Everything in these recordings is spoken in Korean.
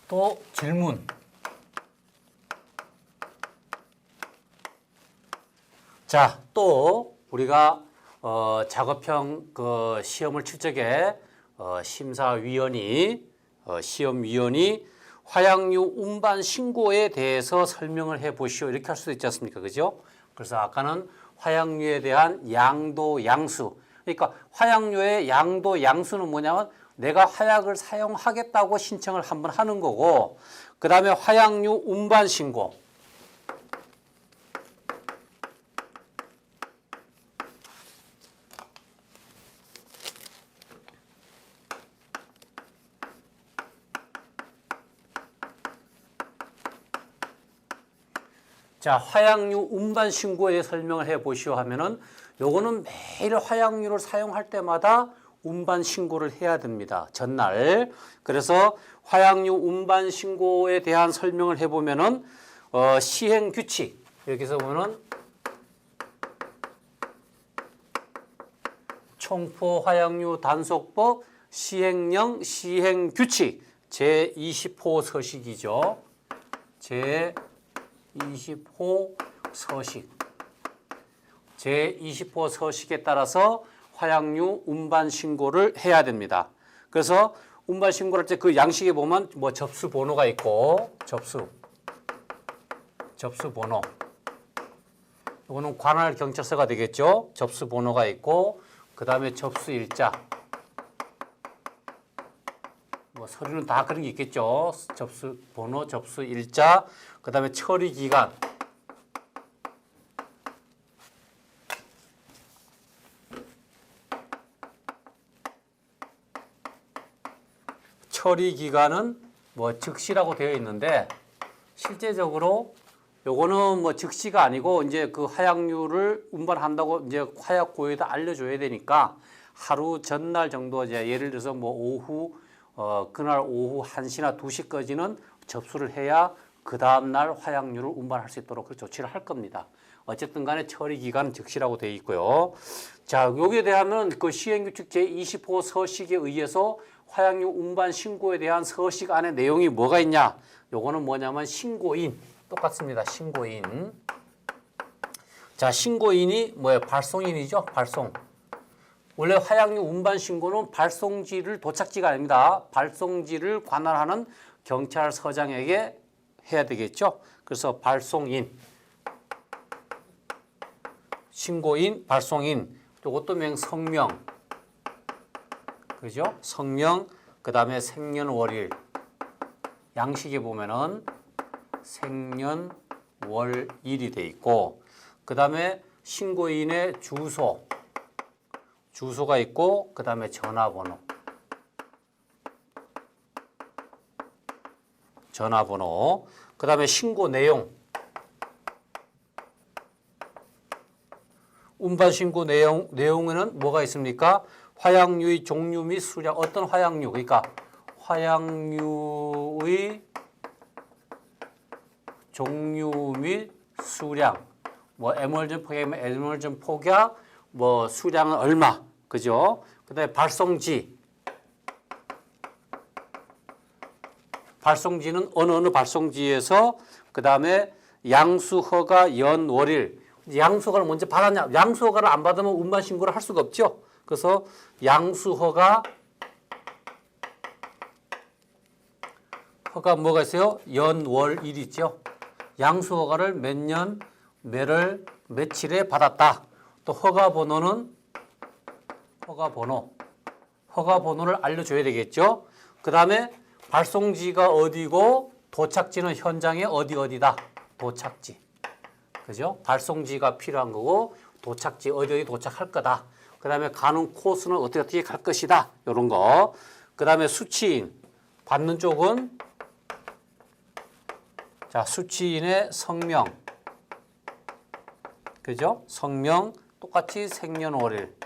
또 질문. 자, 또 우리가 작업형 그 시험을 칠 적에 심사위원이 시험위원이 화약류 운반 신고에 대해서 설명을 해 보시오 이렇게 할 수도 있지 않습니까? 그죠? 그래서 아까는 화약류에 대한 양도 양수. 그러니까 화약류의 양도 양수는 뭐냐면 내가 화약을 사용하겠다고 신청을 한번 하는 거고, 그 다음에 화약류 운반 신고. 자, 화약류 운반 신고에 대해 설명을 해 보시오 하면은 요거는 매일 화약류를 사용할 때마다 운반 신고를 해야 됩니다. 전날. 그래서 화약류 운반 신고에 대한 설명을 해 보면은 시행 규칙. 여기서 보면은 총포 화약류 단속법 시행령 시행 규칙 제20호 서식이죠. 제20호 서식. 제20호 서식에 따라서 화약류 운반 신고를 해야 됩니다. 그래서 운반 신고를 할 때 그 양식에 보면 뭐 접수 번호가 있고, 접수 번호. 이거는 관할 경찰서가 되겠죠. 접수 번호가 있고, 그 다음에 접수 일자. 뭐 서류는 다 그런 게 있겠죠. 접수 번호, 접수 일자, 그 다음에 처리 기간. 처리 기간은 뭐 즉시라고 되어 있는데 실제적으로 요거는 뭐 즉시가 아니고 이제 그 화약류를 운반한다고 이제 화약고에다 알려줘야 되니까 하루 전날 정도 이제 예를 들어서 뭐 오후 그날 오후 1시나 2시까지는 접수를 해야 그 다음날 화약류를 운반할 수 있도록 그 조치를 할 겁니다. 어쨌든 간에 처리 기간은 즉시라고 되어 있고요. 자, 여기에 대하면 그 시행규칙 제20호 서식에 의해서 화약류 운반 신고에 대한 서식 안에 내용이 뭐가 있냐? 요거는 뭐냐면 신고인. 똑같습니다. 신고인. 자, 신고인이 뭐예요? 발송인이죠. 발송. 원래 화약류 운반 신고는 발송지를 도착지가 아닙니다. 발송지를 관할하는 경찰서장에게 해야 되겠죠. 그래서 발송인, 신고인, 발송인. 이것도 명 성명. 그죠? 성명, 그 다음에 생년월일. 양식에 보면은 생년월일이 돼 있고, 그 다음에 신고인의 주소가 있고, 그 다음에 전화번호. 그 다음에 신고 내용. 운반 신고 내용에는 뭐가 있습니까? 화약류의 종류 및 수량, 어떤 화약류, 그러니까 화약류의 종류 및 수량, 뭐 에멀전 폭약이면 에멀전 폭약, 뭐 수량은 얼마, 그죠? 그다음에 발송지는 어느 발송지에서, 그다음에 양수허가 연월일. 양수허가를 먼저 받았냐? 양수허가를 안 받으면 운반 신고를 할 수가 없죠. 그래서 양수허가 뭐가 있어요? 연월일 있죠. 양수허가를 몇 년, 몇월, 며칠에 받았다. 또 허가번호는 허가번호를 알려줘야 되겠죠. 그 다음에 발송지가 어디고 도착지는 현장에 어디다. 도착지. 그죠? 발송지가 필요한 거고 도착지 어디 도착할 거다. 그 다음에 가는 코스는 어떻게 갈 것이다. 이런 거. 그 다음에 수취인. 받는 쪽은 자, 수취인의 성명. 그죠? 성명, 똑같이 생년월일.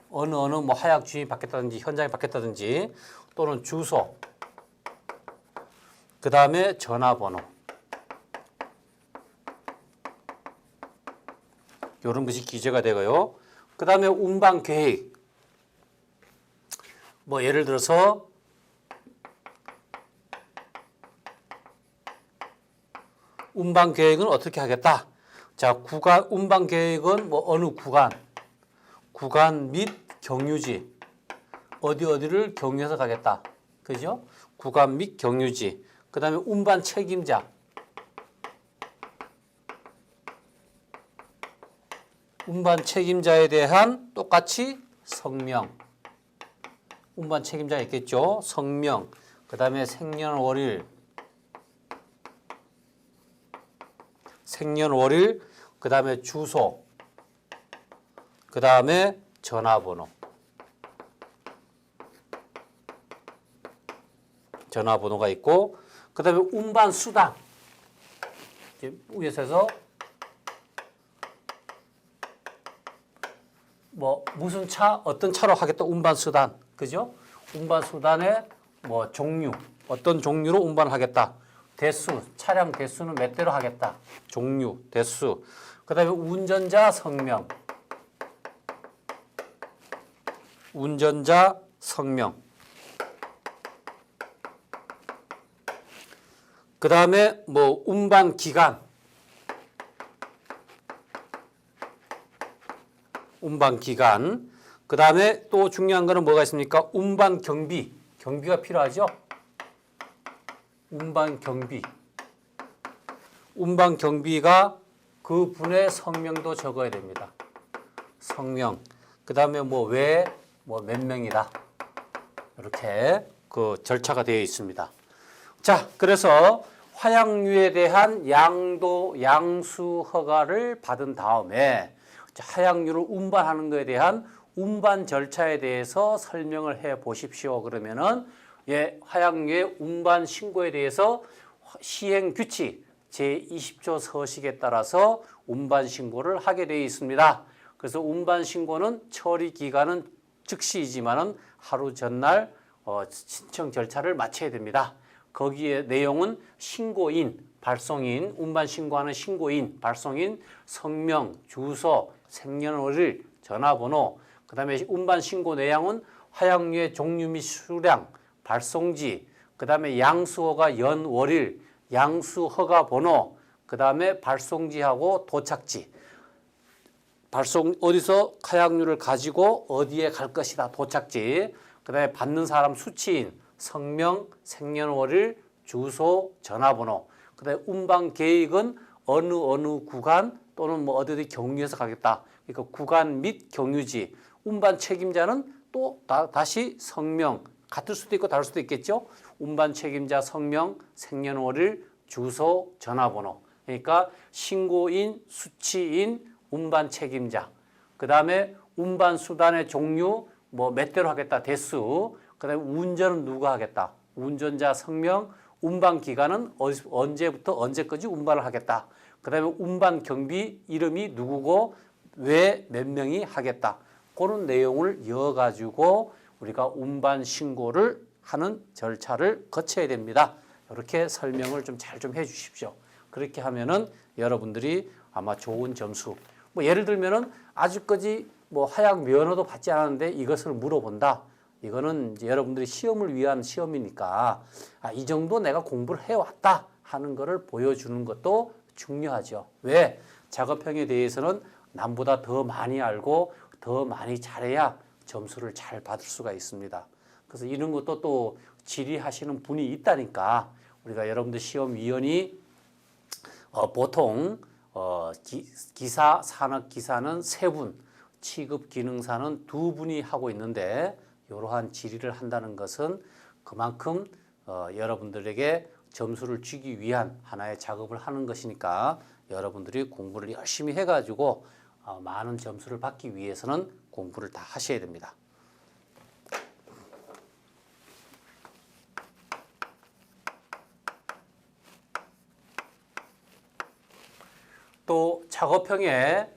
어느 뭐 화약 주인이 받겠다든지 현장에 받겠다든지 또는 주소. 그 다음에 전화번호. 이런 것이 기재가 되고요. 그 다음에 운반 계획. 뭐 예를 들어서 운반 계획은 어떻게 하겠다? 자, 운반 계획은 뭐 어느 구간 및 경유지, 어디를 경유해서 가겠다. 그죠? 구간 및 경유지. 그 다음에 운반 책임자. 운반 책임자에 대한 똑같이 성명. 운반 책임자 있겠죠? 성명. 그 다음에 생년월일. 그 다음에 주소. 그 다음에 전화번호. 전화번호가 있고, 그 다음에 운반 수단. 위에서 뭐 무슨 차, 어떤 차로 하겠다 운반 수단, 그죠? 운반 수단의 뭐 종류, 어떤 종류로 운반하겠다. 대수, 차량 대수는 몇 대로 하겠다. 종류, 대수. 그 다음에 운전자 성명. 운전자 성명. 그 다음에 뭐 운반 기간. 운반 기간. 그 다음에 또 중요한 거는 뭐가 있습니까? 운반 경비. 경비가 필요하죠? 운반 경비. 운반 경비가 그 분의 성명도 적어야 됩니다. 성명. 그 다음에 뭐 왜, 뭐 몇 명이다. 이렇게 그 절차가 되어 있습니다. 자, 그래서 화약류에 대한 양수 허가를 받은 다음에 하약류를 운반하는 것에 대한 운반 절차에 대해서 설명을 해 보십시오. 그러면은 화약류의 운반 신고에 대해서 시행 규칙 제20조 서식에 따라서 운반 신고를 하게 되어 있습니다. 그래서 운반 신고는 처리 기간은 즉시이지만은 하루 전날 신청 절차를 마쳐야 됩니다. 거기에 내용은 신고인, 발송인, 운반 신고하는 신고인, 발송인, 성명, 주소, 생년월일, 전화번호, 그 다음에 운반 신고 내용은 화약류의 종류 및 수량, 발송지, 그 다음에 양수허가 연월일, 양수허가 번호, 그 다음에 발송지하고 도착지. 어디서 화약류를 가지고 어디에 갈 것이다. 도착지. 그 다음에 받는 사람 수치인, 성명, 생년월일, 주소, 전화번호. 그 다음에 운반 계획은 어느 구간 또는 뭐 어디 경유해서 가겠다. 그러니까 구간 및 경유지. 운반 책임자는 또 다시 성명, 같을 수도 있고 다를 수도 있겠죠. 운반 책임자 성명, 생년월일, 주소, 전화번호. 그러니까 신고인, 수치인, 운반 책임자. 그 다음에 운반 수단의 종류, 뭐 몇 대로 하겠다. 대수. 그 다음에 운전은 누가 하겠다. 운전자 성명, 운반 기간은 언제부터 언제까지 운반을 하겠다. 그 다음에 운반 경비 이름이 누구고 왜 몇 명이 하겠다. 그런 내용을 이어가지고 우리가 운반 신고를 하는 절차를 거쳐야 됩니다. 이렇게 설명을 좀 잘 좀 해주십시오. 그렇게 하면은 여러분들이 아마 좋은 점수. 뭐 예를 들면은 아직까지 뭐 화약 면허도 받지 않았는데 이것을 물어본다. 이거는 이제 여러분들이 시험을 위한 시험이니까 이 정도 내가 공부를 해왔다 하는 것을 보여주는 것도 중요하죠. 왜? 작업형에 대해서는 남보다 더 많이 알고 더 많이 잘해야 점수를 잘 받을 수가 있습니다. 그래서 이런 것도 또 질의하시는 분이 있다니까 우리가 여러분들 시험위원이 보통 기사, 산업기사는 3분, 취급기능사는 2분이 하고 있는데 이러한 질의를 한다는 것은 그만큼 여러분들에게 점수를 주기 위한 하나의 작업을 하는 것이니까 여러분들이 공부를 열심히 해가지고 많은 점수를 받기 위해서는 공부를 다 하셔야 됩니다. 또 작업형의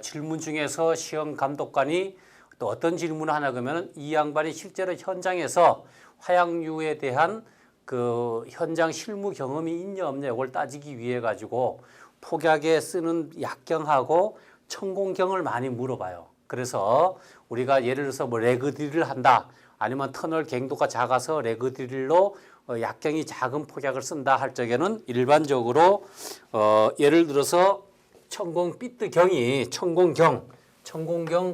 질문 중에서 시험 감독관이 또 어떤 질문을 하냐 그러면 이 양반이 실제로 현장에서 화약류에 대한 그 현장 실무 경험이 있냐 없냐 이걸 따지기 위해 가지고 폭약에 쓰는 약경하고 천공경을 많이 물어봐요. 그래서 우리가 예를 들어서 뭐 레그 드릴을 한다. 아니면 터널 갱도가 작아서 레그 드릴로 약경이 작은 폭약을 쓴다 할 적에는 일반적으로 예를 들어서 천공 비트경이 천공경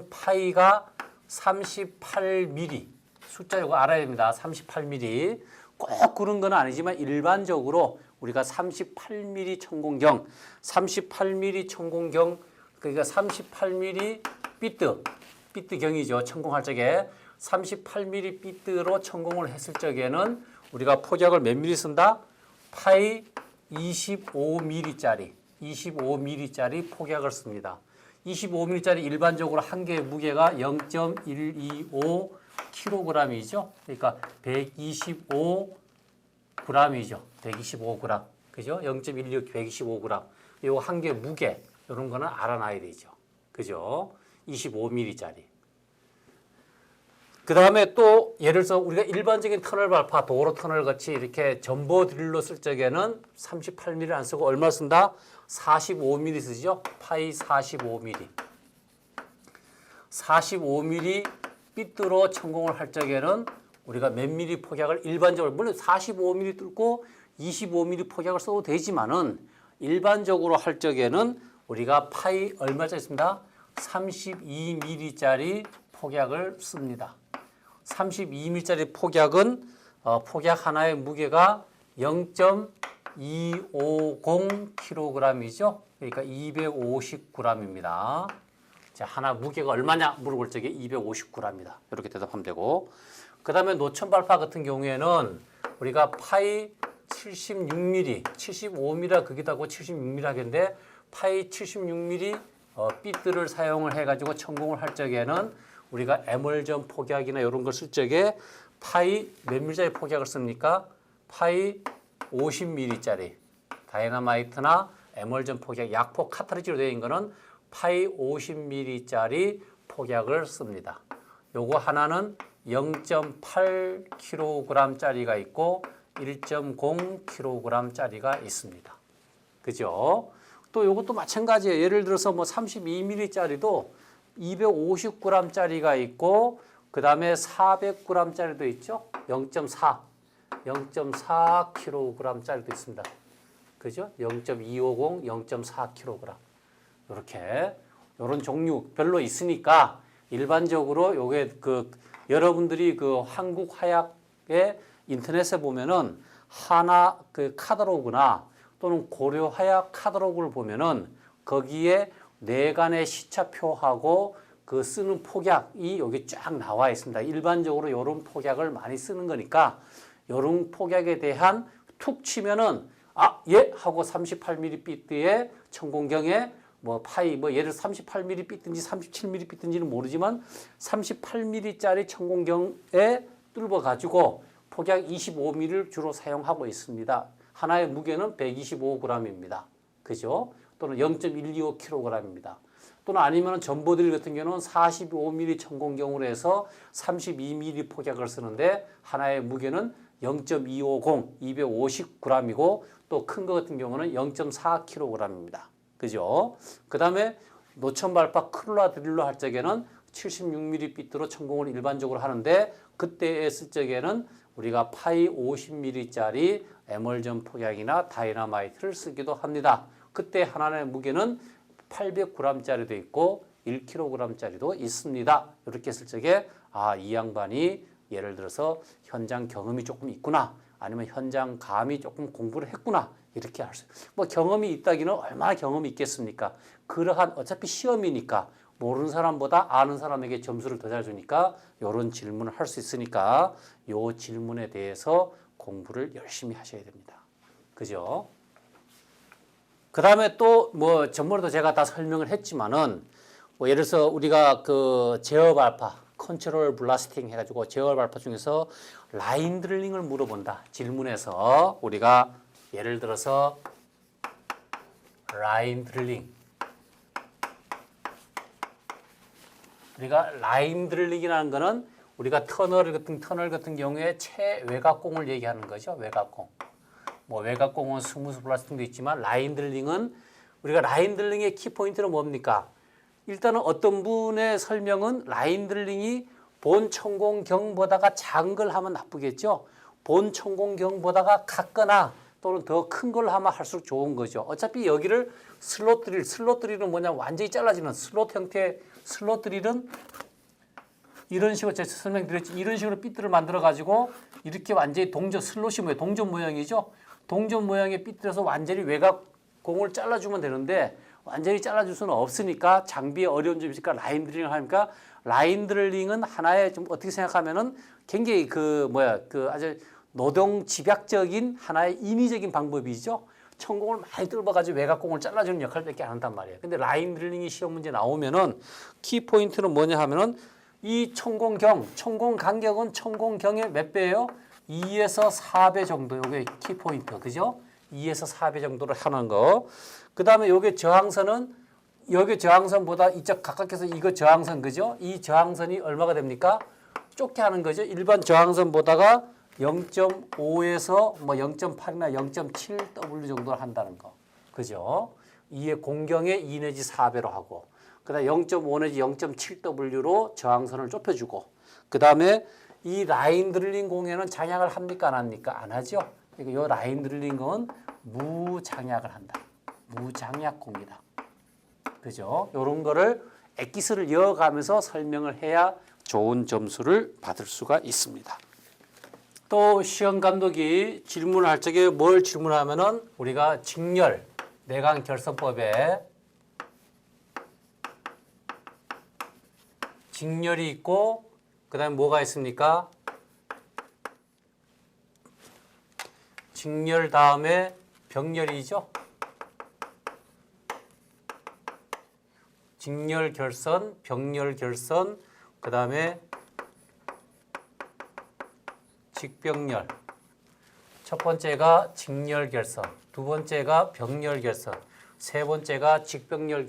파이가 38mm 숫자 이거 알아야 됩니다. 38mm 꼭 그런 건 아니지만 일반적으로 우리가 38mm 천공경, 38mm 천공경 그러니까 38mm 비트경이죠. 천공할 적에 38mm 비트로 천공을 했을 적에는 우리가 폭약을 몇 mm 쓴다? 파이 25mm짜리 폭약을 씁니다. 25mm짜리 일반적으로 한 개의 무게가 0.125kg이죠. 그러니까 125g이죠. 125g. 그죠? 0.16 125g. 요 한 개 무게 이런 거는 알아놔야 되죠. 그죠? 25mm짜리. 그 다음에 또 예를 들어서 우리가 일반적인 터널 발파, 도로 터널 같이 이렇게 전보 드릴로 쓸 적에는 38mm 안 쓰고 얼마 쓴다? 45mm 쓰죠? 파이 45mm. 45mm 비트로 천공을 할 적에는 우리가 몇 mm 폭약을 일반적으로 물론 45mm 뚫고 25mm 폭약을 써도 되지만은 일반적으로 할 적에는 우리가 파이 얼마짜리 씁니다? 32mm짜리 폭약을 씁니다. 32mm짜리 폭약은 폭약 하나의 무게가 0.250kg이죠. 그러니까 250g입니다. 자, 하나 무게가 얼마냐 물어볼 적에 250g이다. 이렇게 대답하면 되고. 그 다음에 노천발파 같은 경우에는 우리가 파이 76mm, 75mm 거기다 고 76mm 하겠는데 파이 76mm 비트를 사용을 해가지고 천공을 할 적에는 우리가 에멀전 폭약이나 이런 걸 쓸 적에 파이 몇 mm짜리 폭약을 씁니까? 파이 50mm짜리 다이너마이트나 에멀전 폭약, 약폭 카트리지로 되어 있는 거는 파이 50mm짜리 폭약을 씁니다. 요거 하나는 0.8kg짜리가 있고 1.0kg짜리가 있습니다. 그죠? 또 요것도 마찬가지예요. 예를 들어서 뭐 32mm짜리도 250g짜리가 있고 그 다음에 400g짜리도 있죠. 0.4kg짜리도 있습니다. 그죠? 0.250, 0.4kg. 이렇게 이런 종류별로 있으니까 일반적으로 요게 여러분들이 한국 화약의 인터넷에 보면은 하나 카탈로그나 또는 고려 화약 카탈로그를 보면은 거기에 내간의 시차표하고 그 쓰는 폭약이 여기 쫙 나와 있습니다. 일반적으로 이런 폭약을 많이 쓰는 거니까 이런 폭약에 대한 툭 치면은 예 하고 38mm 비트의 천공경에 뭐 파이 예를 들어 38mm 비트인지 37mm 비트인지는 모르지만 38mm짜리 천공경에 뚫어 가지고 폭약 25mm를 주로 사용하고 있습니다. 하나의 무게는 125g입니다. 그죠? 또는 0.125kg입니다. 또는 아니면 전보드릴 같은 경우는 45mm 천공경으로 해서 32mm 폭약을 쓰는데 하나의 무게는 0.250, 250g이고 또 큰 거 같은 경우는 0.4kg입니다. 그죠? 그 다음에 노천발파 크룰라 드릴로 할 적에는 76mm 비트로 천공을 일반적으로 하는데 그때 쓸 적에는 우리가 파이 50mm짜리 에멀전 폭약이나 다이너마이트를 쓰기도 합니다. 그때 하나의 무게는 800g짜리도 있고 1kg짜리도 있습니다. 이렇게 쓸 적에 이 양반이 예를 들어서 현장 경험이 조금 있구나 아니면 현장 감이 조금 공부를 했구나 이렇게 할 수 있어요. 뭐 경험이 있다기는 얼마나 경험이 있겠습니까? 그러한 어차피 시험이니까 모르는 사람보다 아는 사람에게 점수를 더 잘 주니까 이런 질문을 할 수 있으니까 이 질문에 대해서 공부를 열심히 하셔야 됩니다. 그죠? 그 다음에 또 전번에도 제가 다 설명을 했지만은 예를 들어서 우리가 제어 발파, 컨트롤 블라스팅 해가지고 제어 발파 중에서 라인 드릴링을 물어본다. 질문에서 우리가 예를 들어서 라인 드릴링. 우리가 라인 드릴링이라는 거는 우리가 터널 같은 경우에 최외곽공을 얘기하는 거죠. 외곽공. 외곽공은 스무스 블라스팅도 있지만 라인 드릴링은 우리가 라인 드릴링의 키포인트는 뭡니까? 일단은 어떤 분의 설명은 라인 드릴링이 본 천공경보다가 작은 걸 하면 나쁘겠죠. 본 천공경보다가 같거나 또는 더 큰 걸 하면 할수록 좋은 거죠. 어차피 여기를 슬롯 드릴은 뭐냐 완전히 잘라지는 슬롯 형태의 슬롯 드릴은 이런 식으로 제가 설명드렸지 이런 식으로 삐뚤을 만들어 가지고 이렇게 완전히 슬롯이 뭐예요? 동전 모양이죠. 동전 모양의 삐뚤에서 완전히 외곽 공을 잘라주면 되는데 완전히 잘라줄 수는 없으니까 장비에 어려운 점이 있으니까 라인 드릴링을 하니까 라인 드릴링은 하나의 좀 어떻게 생각하면은 굉장히 그 아주 노동 집약적인 하나의 인위적인 방법이죠. 천공을 많이 뚫어가지고 외곽공을 잘라주는 역할밖에 안 한단 말이에요. 근데 라인 드릴링이 시험 문제 나오면은 키 포인트는 뭐냐 하면은 이 천공 간격은 천공경의 몇 배예요? 2에서 4배 정도. 요게 키 포인트. 그죠? 2에서 4배 정도를 하는 거. 그다음에 요게 저항선은 여기 저항선보다 이쪽 가깝게서 이거 저항선 그죠? 이 저항선이 얼마가 됩니까? 좁게 하는 거죠. 일반 저항선보다가 0.5에서 뭐 0.8이나 0.7W 정도를 한다는 거. 그죠? 이의 공경의 2 내지 4배로 하고 그다음에 0.5 내지 0.7W로 저항선을 좁혀주고 그다음에 이 라인 드릴링 공에는 장약을 합니까 안 합니까? 안 하죠. 그러니까 이 라인 드릴링은 무장약을 한다. 무장약 공이다. 그죠? 이런 거를 엑기스를 이어가면서 설명을 해야 좋은 점수를 받을 수가 있습니다. 또 시험 감독이 질문을 할 적에 뭘 질문하면은 우리가 직렬, 내강 결선법에 직렬이 있고 그다음에 뭐가 있습니까? 직렬 다음에 병렬이죠. 직렬 결선, 병렬 결선, 그다음에 직병렬. 첫 번째가 직렬 결선, 두 번째가 병렬 결선, 세 번째가 직병렬에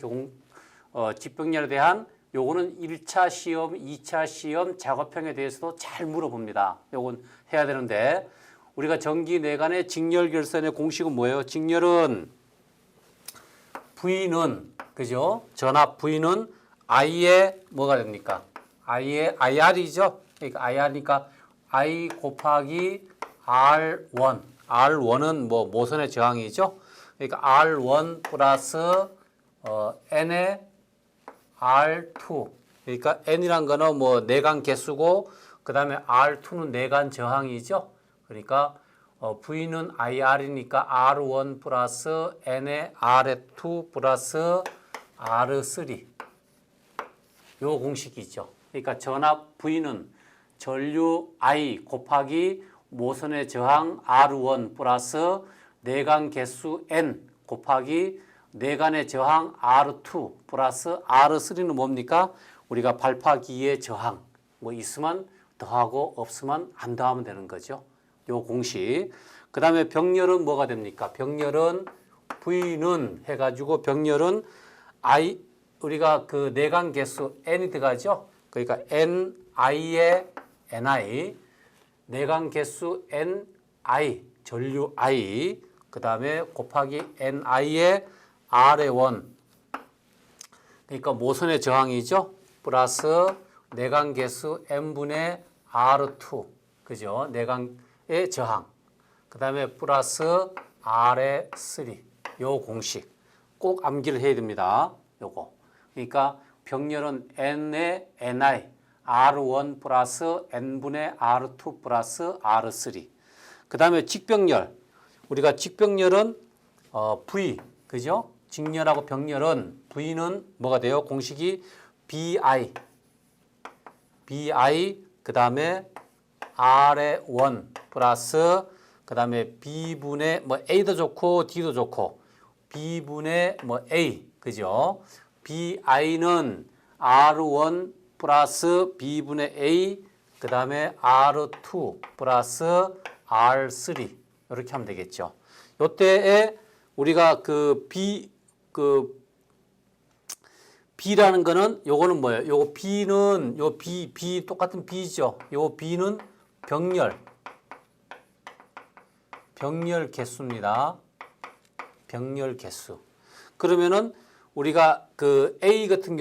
대한 요거는 1차 시험, 2차 시험 작업형에 대해서도 잘 물어봅니다. 요건 해야 되는데 우리가 전기 내관의 직렬 결선의 공식은 뭐예요? 직렬은 V는 그죠? 전압 V는 I의 뭐가 됩니까? I의 IR이죠. 그러니까 IR니까 I 곱하기 R1. R1은 뭐 모선의 저항이죠. 그러니까 R1 플러스 N의 R2. 그러니까 N이란 거는 뭐 내관 개수고 그다음에 R2는 내관 저항이죠. 그러니까 V는 IR이니까 R1 플러스 N의 R2 플러스 R3. 요 공식이죠. 그러니까 전압 V는 전류 I 곱하기 모선의 저항 R1 플러스 내관 개수 N 곱하기 내관의 저항 R2 플러스 R3는 뭡니까? 우리가 발파기의 저항 뭐 있으면 더하고 없으면 안 더하면 되는 거죠. 요 공식. 그 다음에 병렬은 뭐가 됩니까? 병렬은 V는 해가지고 병렬은 I 우리가 그 내관 개수 N이 들어가죠. 그러니까 NI의 NI 내관 개수 NI 전류 I 그 다음에 곱하기 NI의 R의 1 그러니까 모선의 저항이죠. 플러스 내관 개수 N분의 R2 그죠? 내관의 저항 그 다음에 플러스 R의 3 요 공식 꼭 암기를 해야 됩니다. 요거 그러니까 병렬은 N의 NI R1 플러스 N분의 R2 플러스 R3 그 다음에 직병렬 우리가 직병렬은 V 그죠? 직렬하고 병렬은 V는 뭐가 돼요? 공식이 BI 그 다음에 R의 1 플러스 그 다음에 B분의 뭐 A도 좋고 D도 좋고 B분의 뭐 A 그죠? BI는 R1 플러스 B분의 A 그 다음에 R2 플러스 R3 이렇게 하면 되겠죠. 요때에 우리가 B라는 거는 요거는 뭐예요? 요거 B는 요 B 똑같은 B죠. 요 B는 병렬 개수입니다. 병렬 개수. 그러면은 우리가 그 A 같은 경우